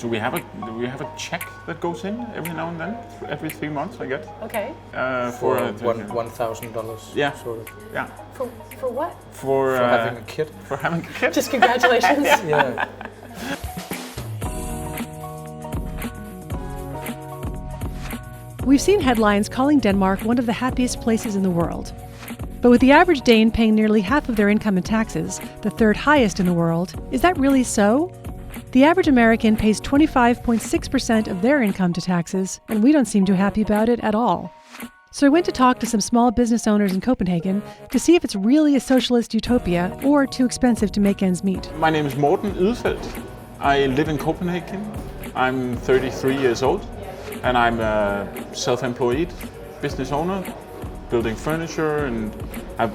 So we have a check that goes in every now and then, every 3 months, I guess. Okay. For $1,000. Yeah. Sort of. Yeah. For what? For having a kid. For having a kid. Just congratulations. Yeah. We've seen headlines calling Denmark one of the happiest places in the world. But with the average Dane paying nearly half of their income in taxes, the third highest in the world, is that really so? The average American pays 25.6% of their income to taxes, and we don't seem too happy about it at all. So I went to talk to some small business owners in Copenhagen to see if it's really a socialist utopia or too expensive to make ends meet. My name is Morten Ydefeldt. I live in Copenhagen. I'm 33 years old, and I'm a self-employed business owner, building furniture, and I've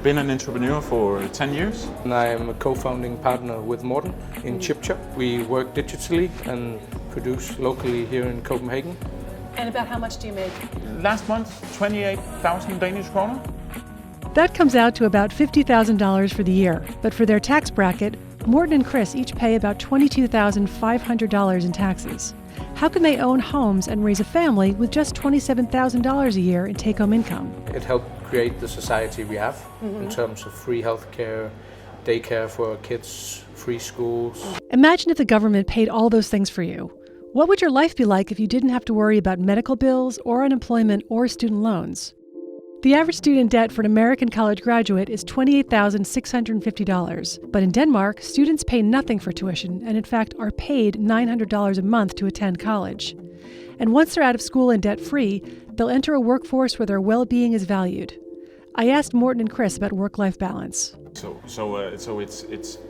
been an entrepreneur for 10 years. And I am a co-founding partner with Morten in ChipChop. We work digitally and produce locally here in Copenhagen. And about how much do you make? Last month, 28,000 Danish kroner. That comes out to about $50,000 for the year, but for their tax bracket, Morten and Chris each pay about $22,500 in taxes. How can they own homes and raise a family with just $27,000 a year in take-home income? It helped create the society we have in terms of free healthcare, daycare for our kids, free schools. Imagine if the government paid all those things for you. What would your life be like if you didn't have to worry about medical bills or unemployment or student loans? The average student debt for an American college graduate is $28,650. But in Denmark, students pay nothing for tuition and in fact are paid $900 a month to attend college. And once they're out of school and debt-free, they'll enter a workforce where their well-being is valued. I asked Morten and Chris about work-life balance. So it's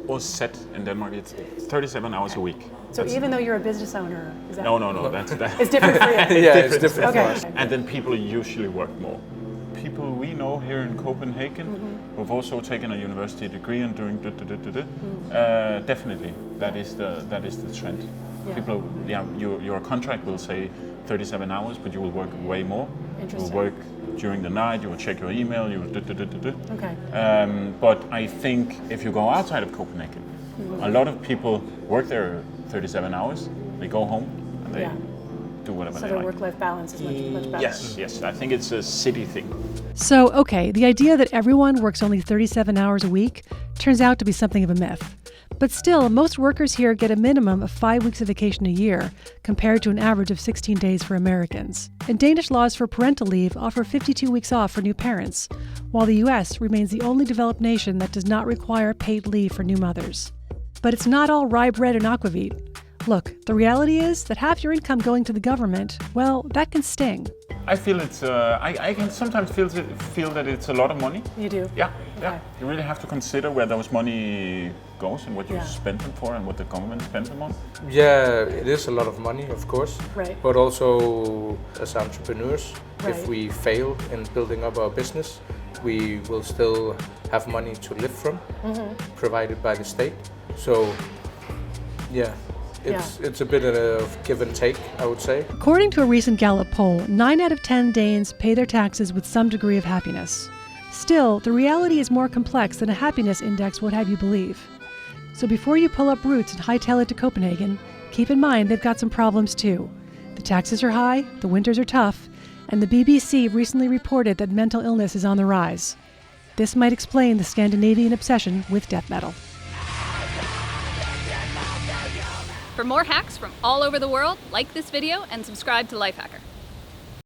all set in Denmark. It's 37 hours a week. So even though you're a business owner, is that... No. That's It's different for you. Yeah, it's different Okay. for us. And then people usually work more. People we know here in Copenhagen who've also taken a university degree and doing definitely that is the trend. Yeah. People, your contract will say 37 hours, but you will work way more. You will work during the night. You will check your email. You will Okay. But I think if you go outside of Copenhagen, a lot of people work there 37 hours. They go home and they do whatever So they their like. work-life balance is much better. Yes. I think it's a city thing. So, okay, the idea that everyone works only 37 hours a week turns out to be something of a myth. But still, most workers here get a minimum of 5 weeks of vacation a year, compared to an average of 16 days for Americans. And Danish laws for parental leave offer 52 weeks off for new parents, while the US remains the only developed nation that does not require paid leave for new mothers. But it's not all rye bread and aquavit. Look, the reality is that half your income going to the government, well, that can sting. I feel it's. I can sometimes feel that it's a lot of money. You do? Yeah. Okay. You really have to consider where those money goes and what you Yeah. spend them for and what the government spends them on. Yeah, it is a lot of money, of course. Right. But also, as entrepreneurs, Right. if we fail in building up our business, we will still have money to live from, provided by the state. So, yeah. It's a bit of give and take, I would say. According to a recent Gallup poll, 9 out of 10 Danes pay their taxes with some degree of happiness. Still, the reality is more complex than a happiness index would have you believe. So before you pull up roots and hightail it to Copenhagen, keep in mind they've got some problems too. The taxes are high, the winters are tough, and the BBC recently reported that mental illness is on the rise. This might explain the Scandinavian obsession with death metal. For more hacks from all over the world, like this video and subscribe to Lifehacker.